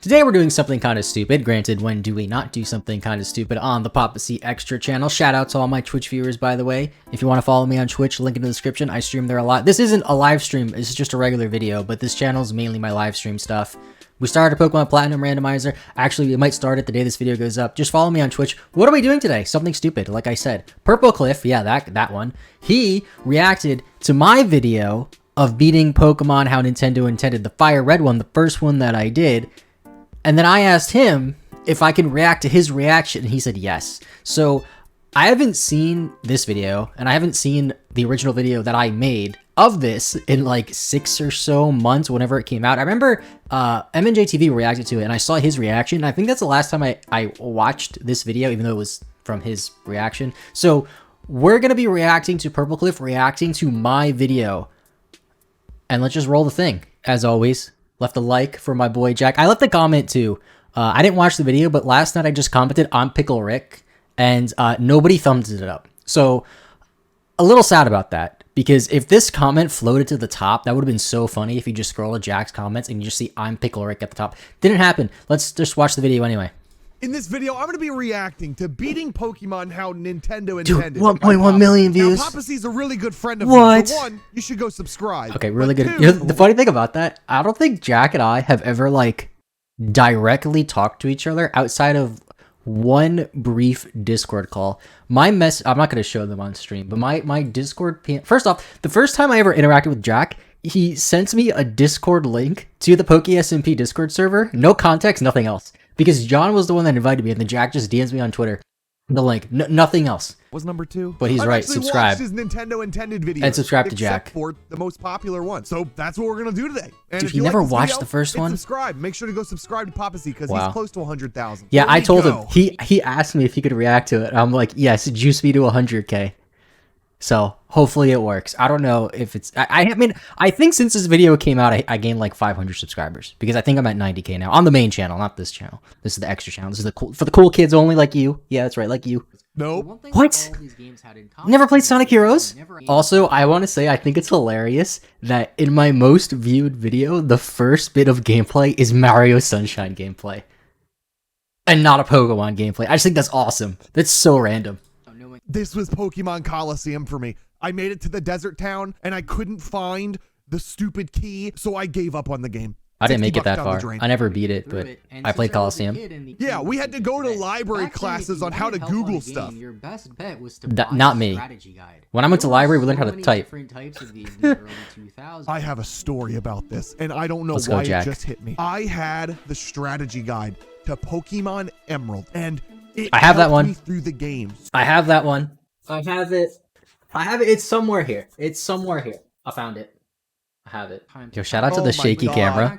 Today we're doing something kind of stupid. Granted, when do we not do something kind of stupid on the Papacy Extra channel? Shout out to all my Twitch viewers, by the way. If you want to follow me on Twitch, link in the description. I stream there a lot. This isn't a live stream, it's just a regular video, but this channel is mainly my live stream stuff. We started a Pokemon Platinum randomizer. Actually, we might start it the day this video goes up. Just follow me on Twitch. What are we doing today? Something stupid, like I said. Purple Cliff, yeah, that one. He reacted to my video of beating Pokemon How Nintendo Intended, the Fire Red one, the first one that I did. And then I asked him if I can react to his reaction, and he said yes. So I haven't seen this video, and I haven't seen the original video that I made of this in like 6 or so months whenever it came out. I remember MNJTV reacted to it, and I saw his reaction. And I think that's the last time I watched this video, even though it was from his reaction. So we're going to be reacting to Purple Cliff reacting to my video. And let's just roll the thing, as always. Left a like for my boy Jack. I left a comment too. I didn't watch the video, but last night I just commented on Pickle Rick, and nobody thumbs it up. So a little sad about that, because if this comment floated to the top, that would have been so funny if you just scroll to Jack's comments and you just see I'm Pickle Rick at the top. Didn't happen. Let's just watch the video anyway. In this video, I'm going to be reacting to beating Pokemon How Nintendo Intended. Dude, 1.1 million views. Now, Papacy's a really good friend of mine. For one, you should go subscribe. Okay, really good. Two, You know, the funny thing about that, I don't think Jack and I have ever, like, directly talked to each other outside of one brief Discord call. I'm not going to show them on stream, but my Discord... First off, the first time I ever interacted with Jack, he sent me a Discord link to the PokeSMP Discord server. No context, nothing else. Because John was the one that invited me, and then Jack just DMs me on Twitter. The link, nothing else. Was number 2? But he's right. Subscribe. His Nintendo Intended video and subscribe to Jack for the most popular one. So that's what we're gonna do today. And dude, if you never watched the first one? Subscribe. Make sure to go subscribe to Papacy because he's close to 100,000. Yeah, I told him. He asked me if he could react to it. I'm like, yes, juice me to 100K. So hopefully it works. I don't know if it's. I mean, I think since this video came out, I gained like 500 subscribers because I think I'm at 90K now on the main channel, not this channel. This is the extra channel. This is for the cool kids only, like you. Yeah, that's right, like you. Nope. What? Never played Sonic Heroes? Also, I want to say I think it's hilarious that in my most viewed video, the first bit of gameplay is Mario Sunshine gameplay, and not a Pokemon gameplay. I just think that's awesome. That's so random. This was Pokemon Coliseum for me. I made it to the desert town and I couldn't find the stupid key, so I gave up on the game. I didn't make it that far. I never beat it, but I played Coliseum. Yeah, we had to go to library classes on how to Google stuff. Your best bet was to not me. When I went to library, we learned how to type. I have a story about this, and I don't know why it just hit me. I had the strategy guide to Pokemon Emerald, and I have that one. Through the games. I have that one. I have it. It's somewhere here. It's somewhere here. I found it. I have it. Yo, shout out to the shaky camera.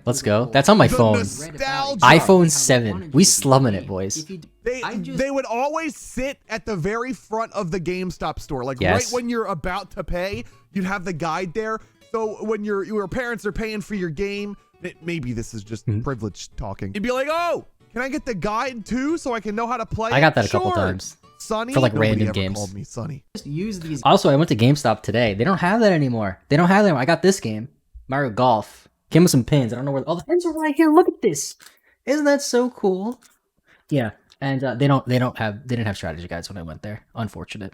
Let's go. That's on my phone. iPhone 7. We slumming it, boys. They would always sit at the very front of the GameStop store. Like right when you're about to pay, you'd have the guide there. So when your parents are paying for your game, maybe this is just privilege talking. You'd be like, oh, can I get the guide too so I can know how to play? I got that a couple times. Sonny? For like random games. Called me Sonny. Also, I went to GameStop today. They don't have that anymore. They don't have that anymore. I got this game, Mario Golf. Came with some pins. I don't know where all the pins are right here. Look at this. Isn't that so cool? Yeah, and they didn't have strategy guides when I went there. Unfortunate.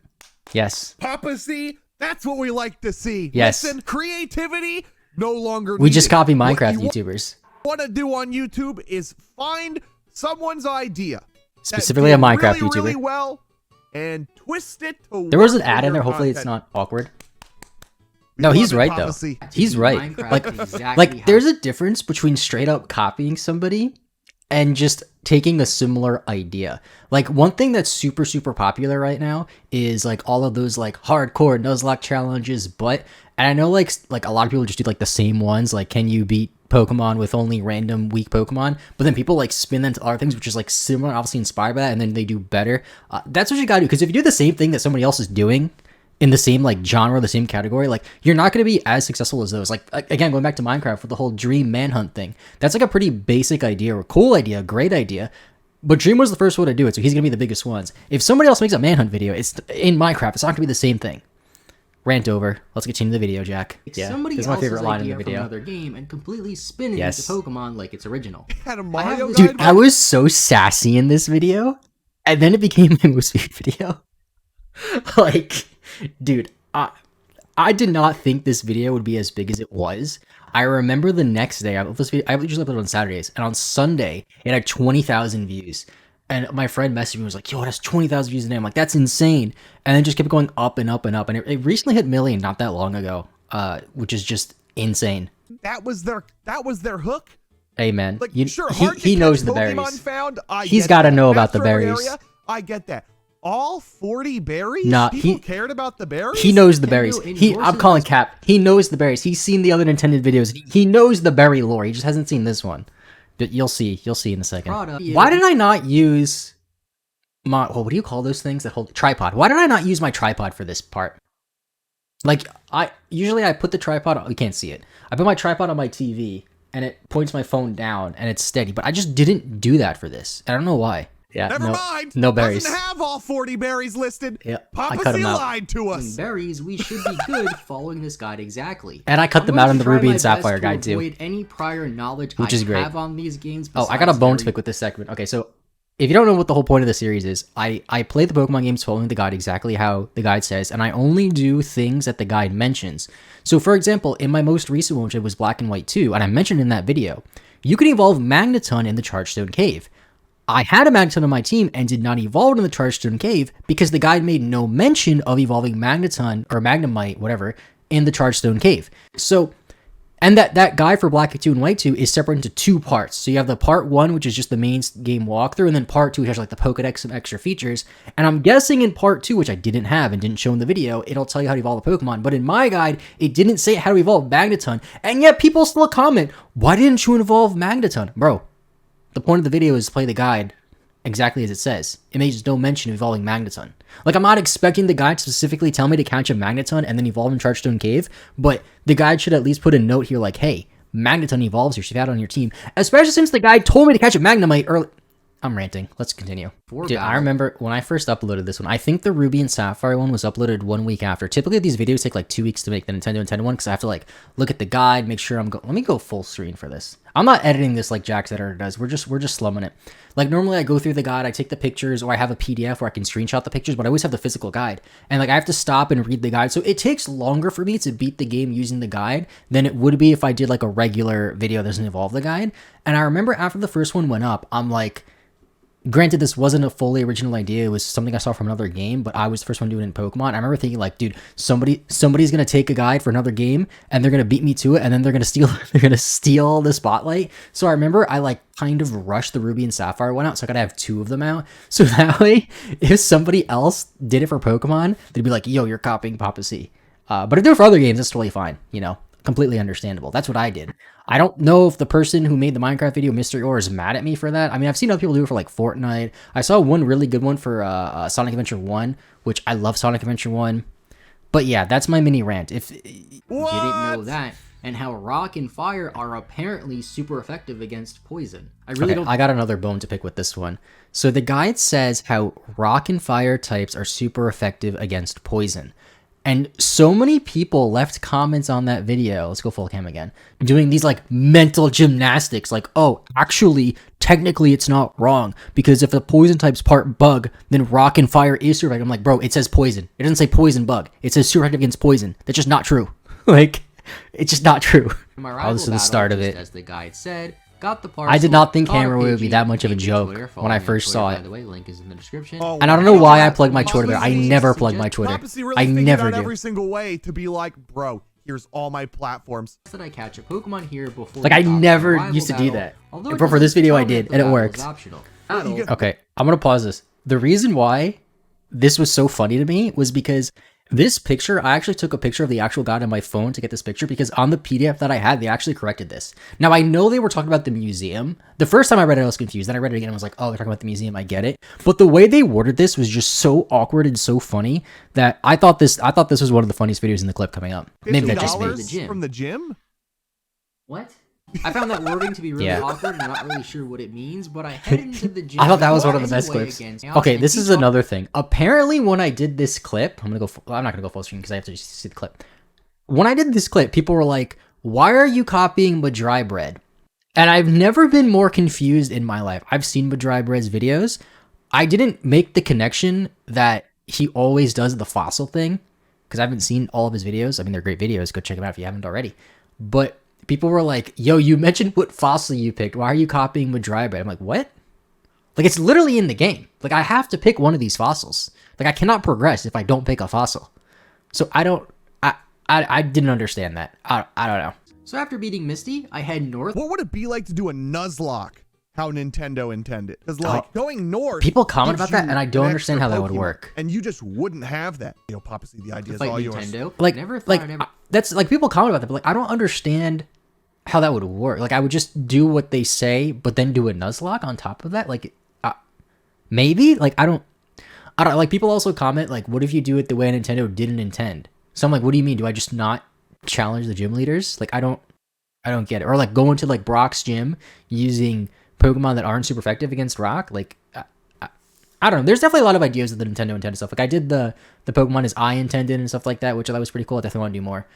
Yes. Papacy, that's what we like to see. Yes. Listen, creativity no longer. We just copy Minecraft YouTubers. What you want to do on YouTube is find someone's idea, specifically a Minecraft YouTuber, really well, and twist it to there was an ad in there. Hopefully it's not awkward. No, he's right though. He's right. Like there's a difference between straight up copying somebody and just taking a similar idea. Like one thing that's super popular right now is like all of those like hardcore Nuzlocke challenges, and I know like a lot of people just do like the same ones, like can you beat Pokemon with only random weak Pokemon, but then people like spin them to other things which is like similar, obviously inspired by that, and then they do better. That's what you gotta do, because if you do the same thing that somebody else is doing in the same like genre, the same category, like you're not going to be as successful as those. Like again, going back to Minecraft with the whole Dream Manhunt thing, that's like a pretty basic idea or cool idea, great idea, but Dream was the first one to do it, so he's going to be the biggest ones. If somebody else makes a Manhunt video, it's in Minecraft, it's not going to be the same thing. rant over. Let's continue the video, Jack. Yeah, somebody this is my favorite line in the idea video. from another game and completely spin it into Pokemon like it's original. Had a Mario guide. Dude, I was so sassy in this video, and then it became my most viewed video. Like, dude, I did not think this video would be as big as it was. I remember the next day, I usually upload it on Saturdays, and on Sunday, it had 20,000 views. And my friend messaged me and was like, yo, it has 20,000 views a day. I'm like, that's insane. And then just kept going up and up and up. And it recently hit million not that long ago, which is just insane. That was their hook. Hey, man. Like, sure, he knows the Pokemon berries. Found, He's got to know about the berries. Area, I get that. All 40 berries? Nah, People cared about the berries? He knows the berries. I'm calling cap. He knows the berries. He's seen the other Nintendo videos. He knows the berry lore. He just hasn't seen this one. But you'll see in a second. Why did I not use my, what do you call those things that hold tripod? Why did I not use my tripod for this part? Like, usually I put the tripod on, you can't see it. I put my tripod on my TV and it points my phone down and it's steady, but I just didn't do that for this. I don't know why. Yeah, Never mind. No berries. Doesn't have all 40 berries listed. Yeah, Papa I cut them out. lied to us. Berries, we should be good following this guide exactly. And I cut them out in the Ruby and Sapphire guide too. Avoid any prior knowledge which is great. have on these games. Oh, I got a bone to pick with this segment. Okay, so if you don't know what the whole point of the series is, I play the Pokemon games following the guide exactly how the guide says, and I only do things that the guide mentions. So for example, in my most recent one, which was Black and White 2, and I mentioned in that video, you can evolve Magneton in the Chargestone Cave. I had a Magneton on my team and did not evolve in the Chargestone Cave because the guide made no mention of evolving Magneton or Magnemite, whatever, in the Chargestone Cave. So, and that guide for Black 2 and White 2 is separate into two parts. So you have the part 1, which is just the main game walkthrough, and then part 2, which has like the Pokedex and extra features. And I'm guessing in part 2, which I didn't have and didn't show in the video, it'll tell you how to evolve the Pokemon. But in my guide, it didn't say how to evolve Magneton. And yet people still comment, why didn't you evolve Magneton? Bro, the point of the video is to play the guide exactly as it says. It makes no mention of evolving Magneton. Like, I'm not expecting the guide to specifically tell me to catch a Magneton and then evolve in Chargestone Cave, but the guide should at least put a note here like, hey, Magneton evolves, you should have it on your team. Especially since the guide told me to catch a Magnemite early. I'm ranting. Let's continue. Dude, I remember when I first uploaded this one, I think the Ruby and Sapphire one was uploaded 1 week after. Typically, these videos take like 2 weeks to make the Nintendo one because I have to like look at the guide, make sure let me go full screen for this. I'm not editing this like Jack's editor does. We're just slumming it. Like normally I go through the guide, I take the pictures, or I have a PDF where I can screenshot the pictures, but I always have the physical guide. And like I have to stop and read the guide. So it takes longer for me to beat the game using the guide than it would be if I did like a regular video that doesn't involve the guide. And I remember after the first one went up, I'm like, granted, this wasn't a fully original idea. It was something I saw from another game, but I was the first one doing it in Pokemon. I remember thinking, like, dude, somebody's gonna take a guide for another game, and they're gonna beat me to it, and then they're gonna steal the spotlight. So I remember I like kind of rushed the Ruby and Sapphire one out, so I gotta have 2 of them out. So that way, if somebody else did it for Pokemon, they'd be like, yo, you're copying Papa C. But if they're for other games, it's totally fine. You know, completely understandable. That's what I did. I don't know if the person who made the Minecraft video, Mr. Yor, is mad at me for that. I mean, I've seen other people do it for like Fortnite. I saw one really good one for Sonic Adventure 1, which I love Sonic Adventure 1. But yeah, that's my mini rant. If you didn't know that, and how Rock and Fire are apparently super effective against poison. I got another bone to pick with this one. So the guide says how Rock and Fire types are super effective against poison. And so many people left comments on that video, let's go full cam again, doing these like mental gymnastics, like, oh, actually, technically it's not wrong, because if the poison type's part bug, then Rock and Fire is super effective. I'm like, bro, it says poison. It doesn't say poison bug. It says super effective against poison. That's just not true. Like, it's just not true. Oh, this is the start of it. As the guide said, got the I did not think camera would be that much of a joke when I first saw it. By the way, link is in the description. Oh, and I don't know why I plugged my Twitter there. I never plug my Twitter. I never do. Every single way to be like, bro, here's all my platforms. That I catch a Pokemon here before. Like I never used to do that. But for this video, I did, and it worked. Okay, I'm gonna pause this. The reason why this was so funny to me was because this picture, I actually took a picture of the actual guide on my phone to get this picture because on the PDF that I had, they actually corrected this. Now, I know they were talking about the museum. The first time I read it, I was confused. Then I read it again and was like, oh, they're talking about the museum. I get it. But the way they worded this was just so awkward and so funny that I thought this was one of the funniest videos in the clip coming up. Maybe that's just me. From the gym? What? I found that wording to be really awkward, and I'm not really sure what it means, but I headed into the gym. I thought that was one of the best clips. Okay, this is another thing. Apparently, when I did this clip, I'm not gonna go full screen because I have to see the clip. When I did this clip, people were like, "Why are you copying Madry Bread?" And I've never been more confused in my life. I've seen Madry Bread's videos. I didn't make the connection that he always does the fossil thing because I haven't seen all of his videos. I mean, they're great videos. Go check them out if you haven't already. But people were like, yo, you mentioned what fossil you picked. Why are you copying Madry Bread? I'm like, what? Like, it's literally in the game. Like, I have to pick one of these fossils. Like, I cannot progress if I don't pick a fossil. So I didn't understand that. I don't know. So after beating Misty, I head north. What would it be like to do a Nuzlocke? How Nintendo intended? Because like going north, people comment about that, and I don't understand how that would work. And you just wouldn't have that. Yo, Papa C, the idea is all Nintendo. yours. Like, that's like people comment about that, but like I don't understand how that would work. Like I would just do what they say, but then do a Nuzlocke on top of that. Like maybe like I don't like. People also comment like, what if you do it the way Nintendo didn't intend? So I'm like, what do you mean? Do I just not challenge the gym leaders? Like I don't get it. Or like go into like Brock's gym using Pokemon that aren't super effective against Rock. Like I don't know. There's definitely a lot of ideas of the Nintendo intended stuff. Like I did the Pokemon as I intended and stuff like that, which I thought was pretty cool. I definitely want to do more.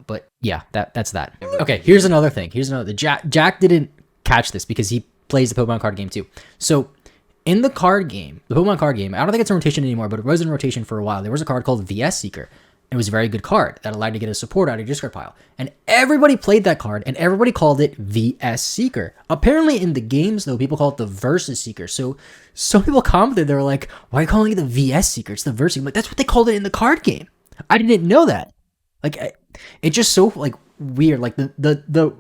But yeah, that's that. Okay, here's another thing. Jack didn't catch this because he plays the Pokemon card game too. So in the card game, the Pokemon card game, I don't think it's in rotation anymore, but it was in rotation for a while. There was a card called VS Seeker. It was a very good card that allowed you to get a support out of your discard pile. And everybody played that card, and everybody called it VS Seeker. Apparently in the games, though, people call it the Versus Seeker. So some people commented, they were like, why are you calling it the VS Seeker? It's the Versus Seeker. Like, that's what they called it in the card game. I didn't know that. Like, it's just so, like, weird. Like, the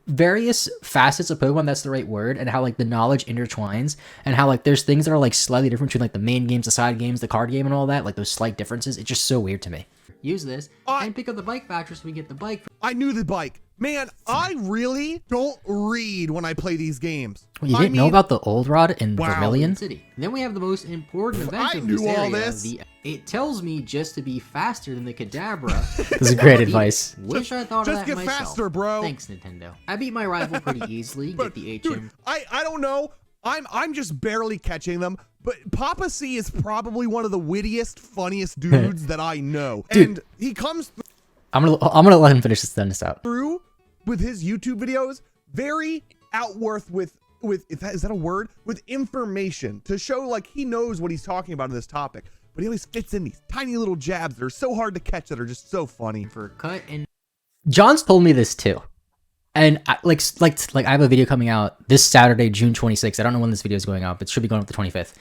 various facets of Pokemon, that's the right word, and how, like, the knowledge intertwines, and how, like, there's things that are, like, slightly different between, like, the main games, the side games, the card game, and all that. Like, those slight differences. It's just so weird to me. Use this and pick up the bike factor so we get the bike. I knew the bike. Man, I really don't read when I play these games. Well, you didn't know about the Old Rod in Vermilion? City. And then we have the most important event of this area. It tells me just to be faster than the Kadabra. This is great advice. Wish I thought of that myself. Just get faster, bro. Thanks, Nintendo. I beat my rival pretty easily. Get the HM. Dude, I don't know. I'm just barely catching them. But Papa C is probably one of the wittiest, funniest dudes that I know. Dude, and he comes I'm gonna let him finish this out. Through with his YouTube videos, very outworth with is that a word? With information to show like he knows what he's talking about in this topic. But he always fits in these tiny little jabs that are so hard to catch that are just so funny. For cut and John's told me this too. And I have a video coming out this Saturday, June 26th. I don't know when this video is going up. It should be going up the 25th.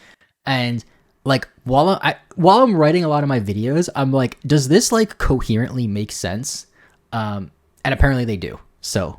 And like while I'm writing a lot of my videos, I'm like, does this like coherently make sense? And apparently they do. So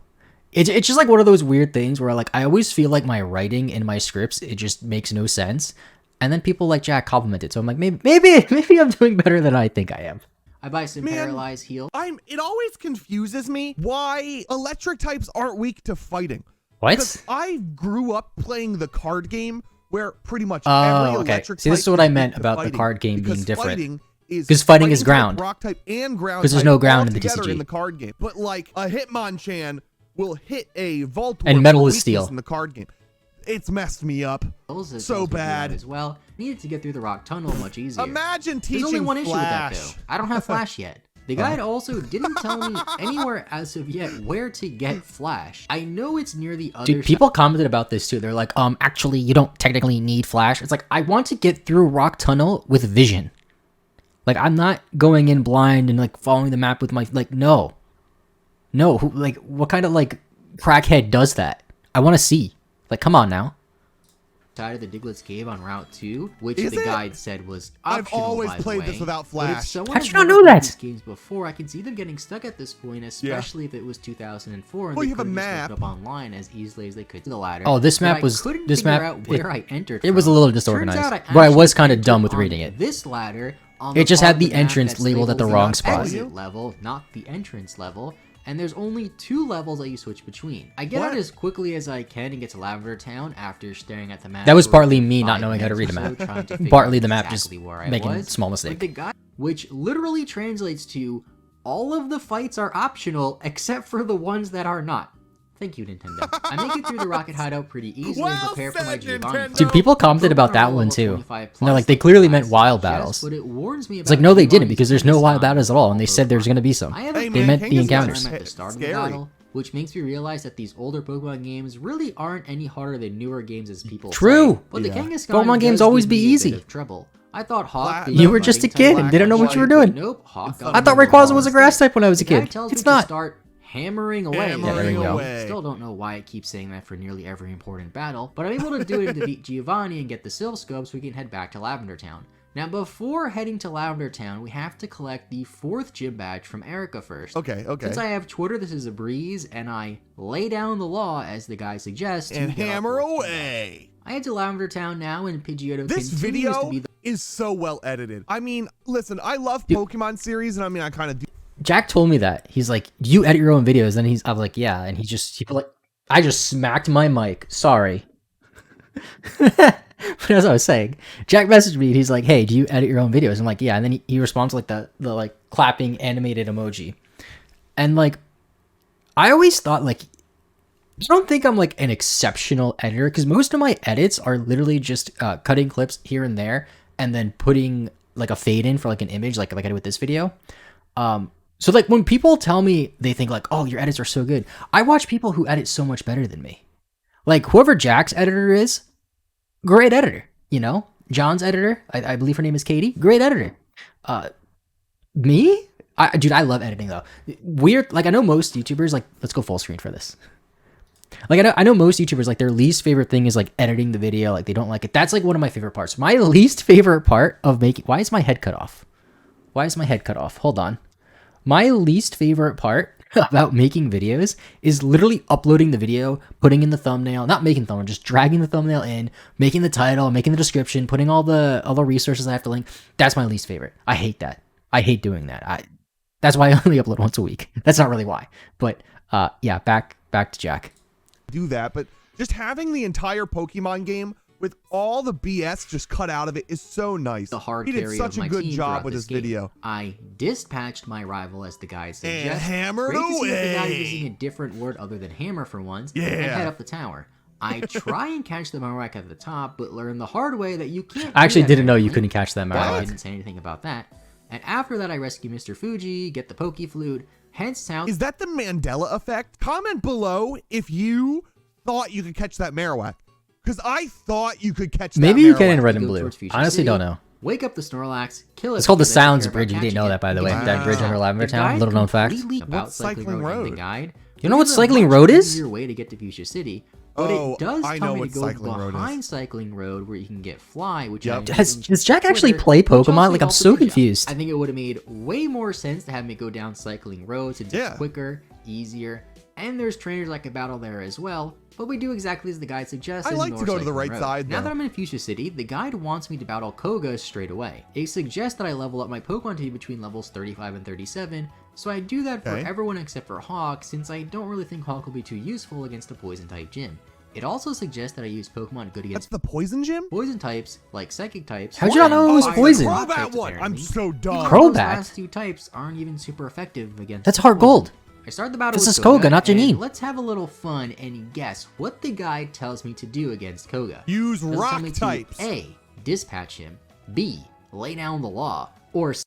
it's just like one of those weird things where like I always feel like my writing in my scripts, it just makes no sense. And then people like Jack compliment it. So I'm like, maybe I'm doing better than I think I am. I buy some Paralyzed Heal. It always confuses me why electric types aren't weak to fighting. What? Because I grew up playing the card game where pretty much every electric type. See, this is what I meant about the card game being different. Because fighting is ground. Rock type and ground. Because there's no ground in the TCG. TCG. In the card game. But like a Hitmonchan will hit a Voltorb and metal is steel in the card game. It's messed me up so bad as well. Needed to get through the rock tunnel much easier. Imagine teaching There's only one issue with that Flash. though. I don't have Flash yet. The guide also didn't tell me anywhere as of yet where to get Flash. I know it's near the other Dude, people commented about this too. They're like, actually, you don't technically need Flash. It's like, I want to get through Rock Tunnel with vision. Like, I'm not going in blind and like following the map with my, like, no. No, like, what kind of like crackhead does that? I want to see. Like, come on now. Side of the Diglett's Cave on Route 2, which the guide said was optional. I've always played this without Flash. How'd you not know that? These games before, I can see them getting stuck at this point, especially if it was 2004 and well, they you have a couldn't map. just look up online as easily as they could to the ladder. Oh, this map but was I couldn't this figure map. out where I entered. It was a little disorganized, but I was kind of dumb with reading it. This ladder. It just had the entrance labeled at the wrong spot. Exit level, not the entrance level. And there's only 2 levels that you switch between. I get out as quickly as I can and get to Lavender Town after staring at the map. That was partly me not knowing how to read a map. Partly the map just making small mistake. The guide, which literally translates to all of the fights are optional except for the ones that are not. Thank you, Nintendo. I make it through the Rocket Hideout pretty easily and prepare for my Giovanni. Dude, people commented about that one too. And they're like, they clearly meant wild battles. But it warns me It's like, no, they didn't, because there's no wild battles at all, and they said there's gonna be some. They meant the encounters. At the start of the battle, which makes me realize that these older Pokemon games really aren't any harder than newer games as people True. say. But the Kangaskhan Pokemon games does always give be me a bit easy. of trouble. I thought Hawk. You were just a kid and didn't know what you were doing. Nope, Hawk I thought Rayquaza was a grass type when I was a kid. It's not. Start hammering away. Hammering away. Still don't know why it keeps saying that for nearly every important battle, but I'm able to do it to defeat Giovanni and get the Silph so we can head back to Lavender Town. Now, before heading to Lavender Town, we have to collect the 4th gym badge from Erica first. Okay. Since I have Twitter, this is a breeze, and I lay down the law, as the guy suggests, and hammer away. I head to Lavender Town now, and Pidgeotto this video is so well edited. I mean, listen, I love Pokemon series, and I mean, I kind of do. Jack told me that. He's like, do you edit your own videos? And I was like, yeah. And he like, I just smacked my mic. Sorry. But as I was saying, Jack messaged me and he's like, hey, do you edit your own videos? I'm like, yeah. And then he responds like the like clapping animated emoji. And like, I always thought like, I don't think I'm like an exceptional editor, because most of my edits are literally just cutting clips here and there and then putting like a fade in for like an image, like I did with this video. So like when people tell me they think like, oh, your edits are so good, I watch people who edit so much better than me. Like whoever Jack's editor is, great editor, you know? John's editor, I believe her name is Katie, great editor. Me? Dude, I love editing though. Weird, like I know most YouTubers, like, let's go full screen for this. Like I know most YouTubers, like their least favorite thing is like editing the video, like they don't like it. That's like one of my favorite parts. My least favorite part of making, why is my head cut off? Why is my head cut off? Hold on. My least favorite part about making videos is literally uploading the video, putting in the thumbnail, not making the thumbnail, just dragging the thumbnail in, making the title, making the description, putting all the resources I have to link. That's my least favorite. I hate that. I hate doing that. That's why I only upload once a week. That's not really why. But yeah, back to Jack. Do that, but just having the entire Pokemon game with all the BS just cut out of it is so nice. The hard he did such a good job with this video. I dispatched my rival, as the guy suggests. And hammered away. Great to see the guy using a different word other than hammer for once. Yeah. And head up the tower. I try and catch the Marowak at the top, but learn the hard way that you can't. I actually didn't know you couldn't catch that Marowak. I didn't say anything about that. And after that, I rescue Mr. Fuji, get the Poke Flute, head south. Is that the Mandela effect? Comment below if you thought you could catch that Marowak. Because I thought you could catch that Maybe you can Marowak. in red and blue. Honestly, don't know. Wake up the Snorlax, kill it. It's called the Sounds Bridge. You didn't know that, by the way. Wow. That bridge under Lavender Town. Little known fact. About Cycling Road. The guide. You know what Cycling Road is? Your way to get to Fuchsia City. But it does tell me to go behind Cycling Road, where you can get Fly, which Does Jack actually play Pokemon? Like, I'm so confused. I think it would have made way more sense to have me go down Cycling Road, since it's quicker, easier, and there's trainers I can battle there as well. But we do exactly as the guide suggests. I like to go to the right side, Now that I'm in Fuchsia City, the guide wants me to battle Koga straight away. It suggests that I level up my Pokemon to be between levels 35 and 37, so I do that for everyone except for Hawk, since I don't really think Hawk will be too useful against a Poison-type gym. It also suggests that I use Pokemon good against the Poison Gym? Poison types, like Psychic types. How'd you not know it was Poison? Crobat one! I'm so dumb. Crobat? Those last two types aren't even super effective against That's Heart Gold. I start the battle This with is Koga, not Janine. Let's have a little fun and guess what the guide tells me to do against Koga. Use Does it tell rock me types. To A. Dispatch him. B. Lay down the law. Or C.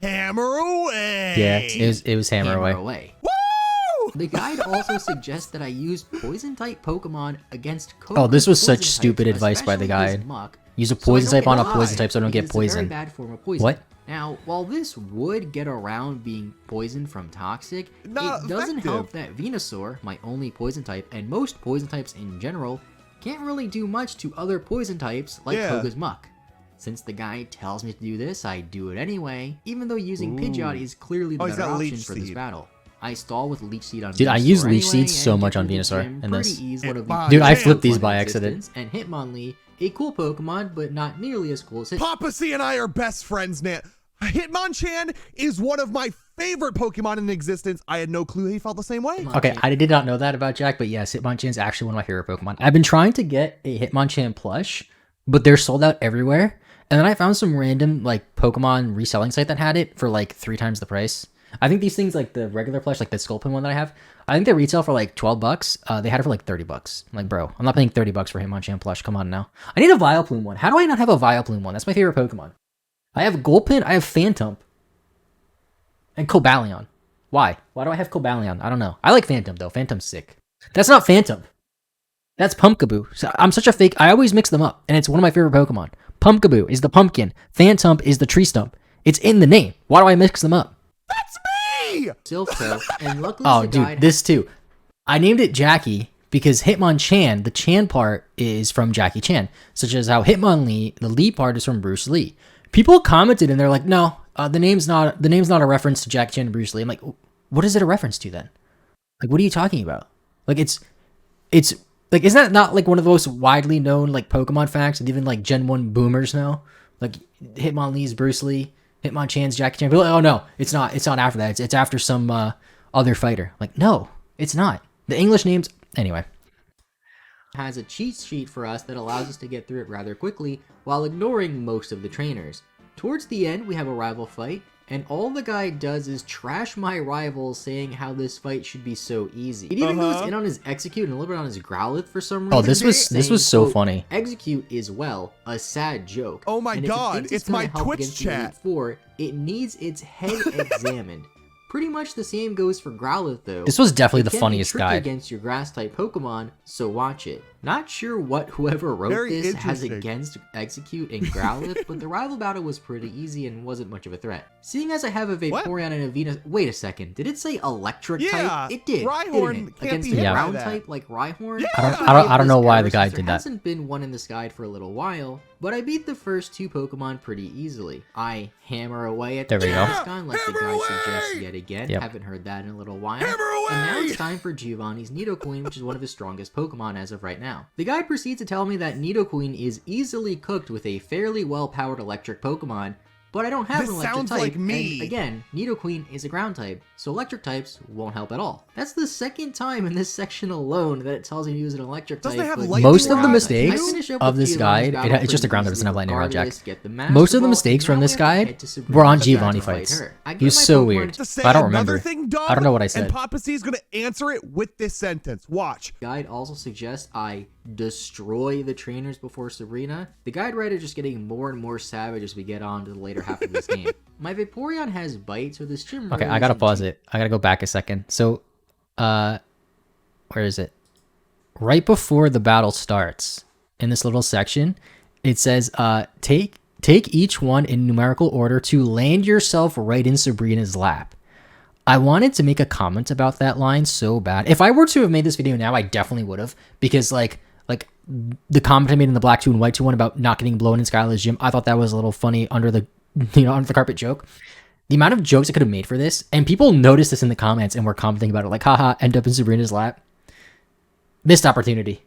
Hammer away. Yeah, it was hammer away. Woo! The guide also suggests that I use Poison-type Pokemon against Koga. Oh, this was such Poison stupid types, advice by the especially his gued. Muck, Use a so I Poison don't type on a get Poison live, type so I don't get because it's a very poisoned. bad form of poison. What? Now, while this would get around being poisoned from Toxic, Not it doesn't effective. help that Venusaur, my only poison type, and most poison types in general, can't really do much to other poison types like Koga's Muck. Since the guide tells me to do this, I do it anyway, even though using Pidgeot is clearly the better option for this battle. I stall with Leech Seed on Venusaur. Dude, I use Leech anyway, Seed so and much on get Venusaur Gym in this. pretty easy, one of Hitmonlee. the Dude, I best flipped these ones by in accident. existence, And Hitmonlee, a cool Pokemon, but not nearly as cool as Papa C and I are best friends now. Hitmonchan is one of my favorite Pokemon in existence. I had no clue he felt the same way. Okay, I did not know that about Jack, but yes, Hitmonchan is actually one of my favorite Pokemon. I've been trying to get a Hitmonchan plush, but they're sold out everywhere. And then I found some random like Pokemon reselling site that had it for like 3 times the price. I think these things, like the regular plush, like the Sculpin one that I have, I think they retail for like $12. They had it for like $30. I'm like, bro, I'm not paying $30 for Hitmonchan plush. Come on now. I need a Vileplume one. How do I not have a Vileplume one? That's my favorite Pokemon. I have Gulpin, I have Phantom, and Cobalion. Why? Why do I have Cobalion? I don't know. I like Phantom though. Phantom's sick. That's not Phantom. That's Pumpkaboo. So I'm such a fake. I always mix them up, and it's one of my favorite Pokemon. Pumpkaboo is the pumpkin. Phantom is the tree stump. It's in the name. Why do I mix them up? That's me! Silph, and luckily Oh, dude, this too. I named it Jackie because Hitmonchan, the Chan part is from Jackie Chan, such as how Hitmonlee, the Lee part is from Bruce Lee. People commented and they're like, no, the name's not a reference to Jackie Chan and Bruce Lee. I'm like, what is it a reference to then? Like, what are you talking about? Like, it's like, isn't that not like one of the most widely known like Pokemon facts that even like Gen 1 boomers know? Like, Hitmonlee's Bruce Lee, Hitmonchan's Jackie Chan. People are like, oh no, it's not after that. It's after some other fighter. Like, no, it's not. The English names, anyway. Has a cheat sheet for us that allows us to get through it rather quickly while ignoring most of the trainers. Towards the end, we have a rival fight, and all the guy does is trash my rival, saying how this fight should be so easy. It even goes in on his Execute and a little bit on his Growlithe for some reason. Oh, this was so funny. Execute is, well, a sad joke. Oh my god, it's my Twitch chat. It needs its head examined. Pretty much the same goes for Growlithe though. This was definitely the funniest guide. Against your grass type Pokemon, so watch it. Not sure what whoever wrote this has against Execute and Growlithe, but the rival battle was pretty easy and wasn't much of a threat. Seeing as I have a Vaporeon and a Venus, wait a second, did it say electric type? It did. Rhyhorn against a ground type like Rhyhorn. I don't know why the guy did that. There hasn't been one in this guide for a little while, but I beat the first two Pokemon pretty easily. I hammer away at the Kangaskhan like the guy suggests yet again. Haven't heard that in a little while. And now it's time for Giovanni's Nidoqueen, which is one of his strongest Pokemon as of right now. The guide proceeds to tell me that Nidoqueen is easily cooked with a fairly well-powered electric Pokemon, but I don't have an electric type, like me. And again, Nidoqueen is a ground type, so electric types won't help at all. That's the second time in this section alone that it tells me to use an electric type. Most of the mistakes of this guide, it's just a ground type, it's not lightning rod jack. Most of the mistakes from this guide were on Giovanni fights. He was so weird. I don't remember. I don't know what I said. And Papa C is going to answer it with this sentence. Watch. Guide also suggests I destroy the trainers before Sabrina. The guide writer just getting more and more savage as we get on to the later half of this game. My Vaporeon has Bite, so this gym. Okay, I gotta pause it. I gotta go back a second. So, where is it? Right before the battle starts, in this little section, it says, take each one in numerical order to land yourself right in Sabrina's lap. I wanted to make a comment about that line so bad. If I were to have made this video now, I definitely would have, because like the comment I made in the Black 2 and White 2 one about not getting blown in Skylar's gym, I thought that was a little funny under the carpet joke. The amount of jokes I could have made for this, and people noticed this in the comments and were commenting about it, like, haha, end up in Sabrina's lap. Missed opportunity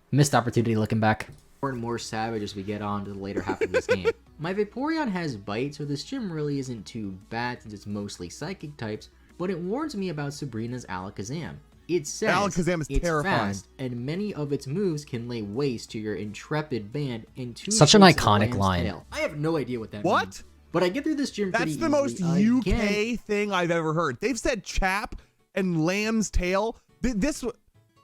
looking back. More and more savage as we get on to the later half of this game. My Vaporeon has Bite, so this gym really isn't too bad since it's mostly psychic types, but it warns me about Sabrina's Alakazam. It says Alakazam is it's terrifying. Fast, and many of its moves can lay waste to your intrepid band in two Such an shapes of iconic Lamb's line. tail. I have no idea what that What? means. But I get through this gym pretty That's the most easily. UK thing I've ever heard. They've said chap and lamb's tail.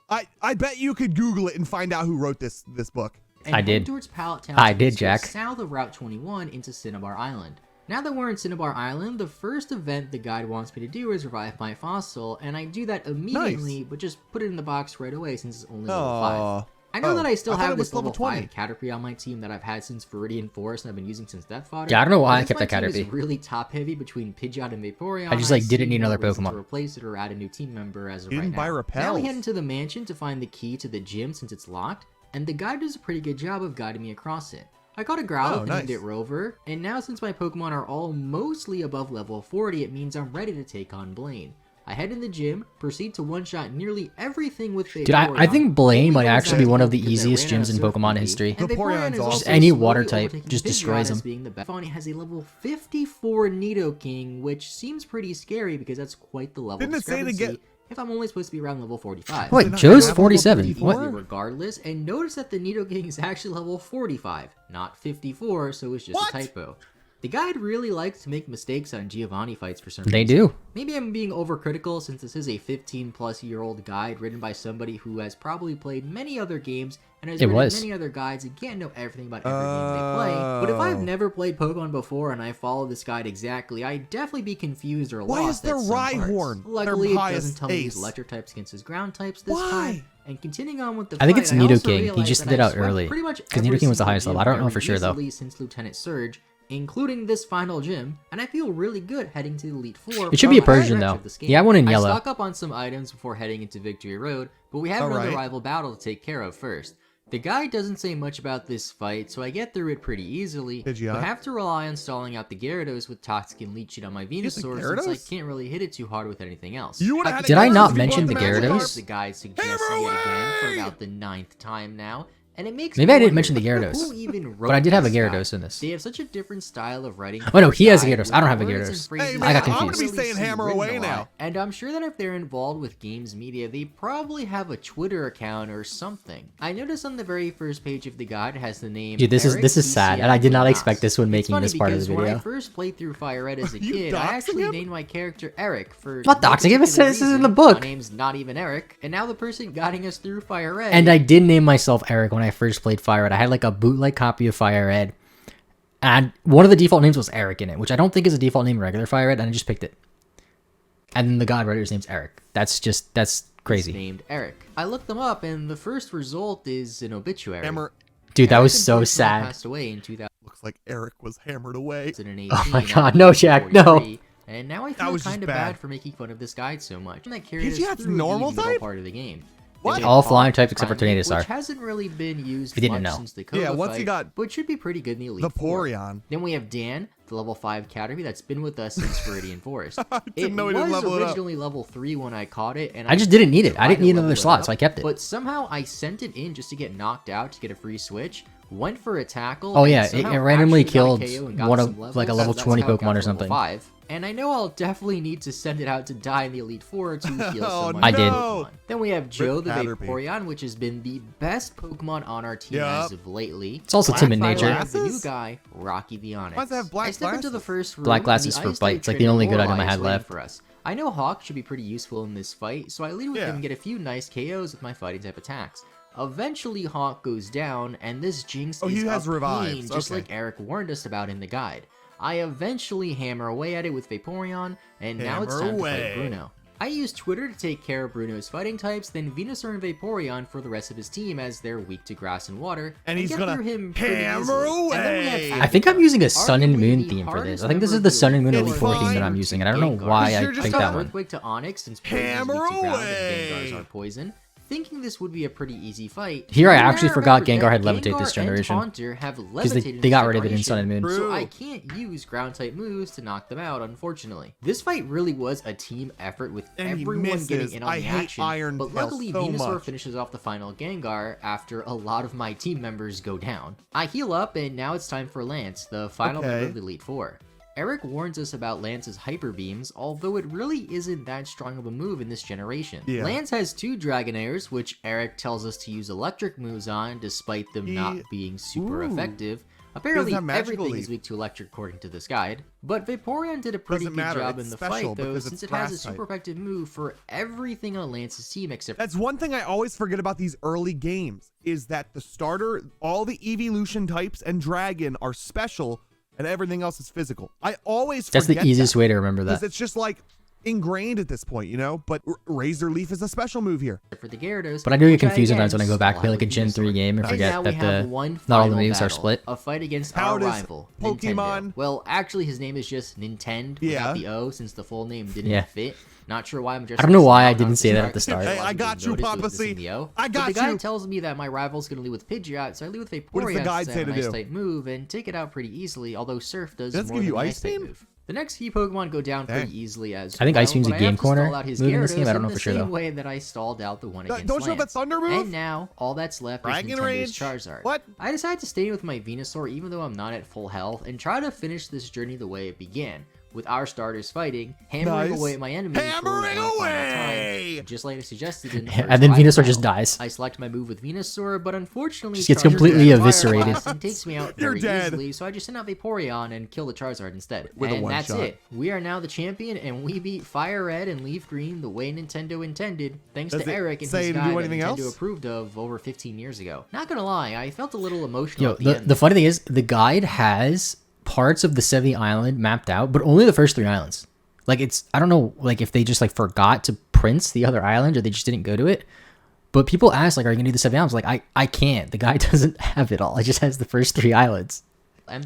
I bet you could Google it and find out who wrote this book. And I did. Towards Pallet Town, I did, Jack. South of Route 21 into Cinnabar Island. Now that we're in Cinnabar Island, the first event the guide wants me to do is revive my fossil, and I do that immediately, but just put it in the box right away since it's only level 5. I know that I still have this level 5 Caterpie on my team that I've had since Viridian Forest and I've been using since Death Fodder. Yeah, I don't know why I kept that Caterpie. Caterpie. Is really top heavy between Pidgeot and Vaporeon. I just didn't need another Pokemon to replace it or add a new team member as of You right didn't buy now. Repels. Now we head into the mansion to find the key to the gym since it's locked, and the guide does a pretty good job of guiding me across it. I got a Growlithe and named it Rover, and now since my Pokemon are all mostly above level 40, it means I'm ready to take on Blaine. I head in the gym, proceed to one-shot nearly everything with Vaporeon. Dude, I think Blaine might actually be one of the easiest gyms in Pokemon history. Vaporeon's awesome. Just any water type just destroys him. Being the best. Funny has a level 54 Nidoking, which seems pretty scary because that's quite the level Didn't it say to discrepancy get... if I'm only supposed to be around level 45. Wait, Joe's 47. What? Regardless, and notice that the Nidoking is actually level 45, not 54, so it's just a typo. The guide really likes to make mistakes on Giovanni fights for some reason. They do. Maybe I'm being overcritical since this is a 15-plus-year-old guide written by somebody who has probably played many other games and has written many other guides and can't know everything about every game they play. But if I've never played Pokemon before and I follow this guide exactly, I'd definitely be confused or Why lost is there at some Rhyhorn? parts. Luckily, it doesn't tell me these electric types against his ground types this time. And continuing on with the I think it's Nidoking. He just did it out early. Because Nidoking was the highest level. I don't know for sure, though. Since Lieutenant Surge, including this final gym, and I feel really good heading to Elite Four. It should be a Persian, though. Yeah, I want in yellow. I stock up on some items before heading into Victory Road, but we have another rival battle to take care of first. The guide doesn't say much about this fight, so I get through it pretty easily, but have to rely on stalling out the Gyarados with Toxic and Leech Seed on my Venusaur since I can't really hit it too hard with anything else. Did I not mention the Gyarados? The guide suggests it again for about the 9th time now. And it makes Maybe I didn't mention the Gyarados, but I did have a Gyarados in this. They have such a different style of writing. Oh no, he has a Gyarados. I don't have a Gyarados. Hey, man, I got confused. I'm gonna be saying hammer away now. And I'm sure that if they're involved with games media, they probably have a Twitter account or something. I noticed on the very first page of the guide it has the name. Dude, this is sad, and I did not expect this when making this part of the video. When I first played through Fire Red as a kid, I actually named my character Eric for. Not doxing him. This is in the book. My name's not even Eric, and now the person guiding us through Fire Red. And I did name myself Eric when I first played Fire Red. I had like a bootleg copy of Fire Red, and one of the default names was Eric in it, which I don't think is a default name in regular Fire Red, and I just picked it. And then the god writer's name's Eric. That's crazy. He's named Eric. I looked them up, and the first result is an obituary. Dude, that was so sad. Passed away in 2000. Looks like Eric was hammered away. Oh my god, no, Jack, no. And now I feel kind of bad for making fun of this guide so much. And that carried us through normal the type part of the game. What? All flying types except for Tornadus are. Which hasn't really been used much since the Koga once fight, you got but should be pretty good in the Elite Vaporeon. Then we have Dan, the level 5 Caterpie that's been with us since Viridian Forest. It know he didn't was level it up. originally level 3 when I caught it, and I just didn't need it. I didn't need another slot, so I kept it. But somehow I sent it in just to get knocked out to get a free switch. Went for a tackle. Oh yeah, it randomly killed one of like a level 20 Pokemon or something. 5. And I know I'll definitely need to send it out to die in the Elite Four to heal someone. I did. Then we have Joe the Vaporeon, which has been the best Pokemon on our team as of lately. It's also timid nature. The new guy, Rocky the Onyx. Why does it have black I step into the first room. Black glasses for bite. It's like the only good item I had left. For us. I know Hawk should be pretty useful in this fight, so I lead with him and get a few nice KOs with my fighting type attacks. Eventually, Hawk goes down, and this Jinx is a pain, just like Eric warned us about in the guide. I eventually hammer away at it with Vaporeon, and now it's time to fight Bruno. I use Twitter to take care of Bruno's fighting types, then Venusaur and Vaporeon for the rest of his team as they're weak to grass and water, and he's gonna hammer away! I think I'm using a Sun and Moon theme for this. I think this is the Sun and Moon Elite Four theme that I'm using, and I don't know why I picked that one. Earthquake to Onyx since hammer away! Gengars are poison. Thinking this would be a pretty easy fight. Here I actually forgot Gengar had Levitate this generation. Because they got rid of it in Sun and Moon. So I can't use ground type moves to knock them out, unfortunately. This fight really was a team effort with everyone getting in on the action. But luckily Venusaur finishes off the final Gengar after a lot of my team members go down. I heal up and now it's time for Lance, the final member of the Elite Four. Eric warns us about Lance's Hyper Beams, although it really isn't that strong of a move in this generation. Lance has 2 Dragonairs, which Eric tells us to use electric moves on, despite them not being super effective. Apparently everything is weak to electric according to this guide. But Vaporeon did a pretty good job in the fight though, since it has a super effective move for everything on Lance's team except... That's one thing I always forget about these early games, is that the starter, all the evolution types and Dragon are special, and everything else is physical. I always forget That's the easiest way to remember that. Because it's just like ingrained at this point, you know? But Razor Leaf is a special move here. For the Gyarados, but I do get confused sometimes when I go back and play like a Gen 3 game and forget that not all the moves are split. A fight against our rival, Pokemon. Nintendo. Well, actually his name is just Nintendo without the O since the full name didn't fit. Not sure why I'm just... I don't know why I didn't say that at the start. Hey, I got you, Papa C. I got you. The guy tells me that my rival's going to lead with Pidgeot, so I lead with Vaporeon. What does the guide say to do? Type move and take it out pretty easily, although Surf does more give you than Ice Beam? move. The next few Pokemon go down pretty easily as I think well, Ice Beam's a game corner move in this game. I don't know for sure though. The same way that I stalled out the one against Don't you know that Thunder move? And now all that's left is Nintendo's Charizard. What? I decided to stay with my Venusaur even though I'm not at full health and try to finish this journey the way it began, with our starters fighting, hammering away at my enemy. Hammering away! Just like I suggested in the and then Venusaur just dies. I select my move with Venusaur, but unfortunately She gets completely eviscerated. And takes me out very easily, so I just send out Vaporeon and kill the Charizard instead. And that's it. We are now the champion, and we beat Fire Red and Leaf Green the way Nintendo intended, thanks to Eric and his guide that Nintendo approved of over 15 years ago. Not gonna lie, I felt a little emotional at the end. The funny thing is, the guide has parts of the Sevii Island mapped out, but only the first 3 islands. Like, it's, I don't know, like, if they just, like, forgot to print the other island, or they just didn't go to it. But people ask, like, are you gonna do the Sevii Islands? Like, I can't. The guy doesn't have it all. It just has the first 3 islands.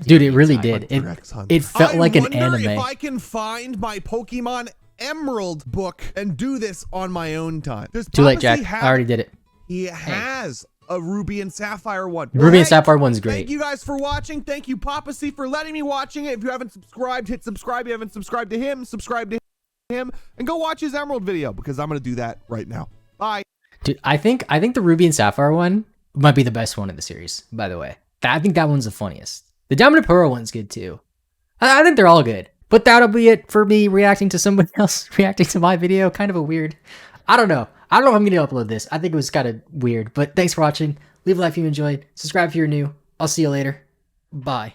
Dude, it really did. It felt like an anime. If I can find my Pokemon Emerald book and do this on my own time. Too late, Jack. I already did it. He has a Ruby and Sapphire one. Ruby and Sapphire one's great. Thank you guys for watching. Thank you, Papa C, for letting me watching it. If you haven't subscribed, hit subscribe. If you haven't subscribed to him, subscribe to him, and go watch his Emerald video, because I'm gonna do that right now. Bye. Dude, I think the Ruby and Sapphire one might be the best one in the series, by the way. I think that one's the funniest. The Diamond and Pearl one's good too. I think they're all good. But that'll be it for me reacting to somebody else reacting to my video. Kind of a weird. I don't know. I don't know if I'm going to upload this. I think it was kind of weird. But thanks for watching. Leave a like if you enjoyed. Subscribe if you're new. I'll see you later. Bye.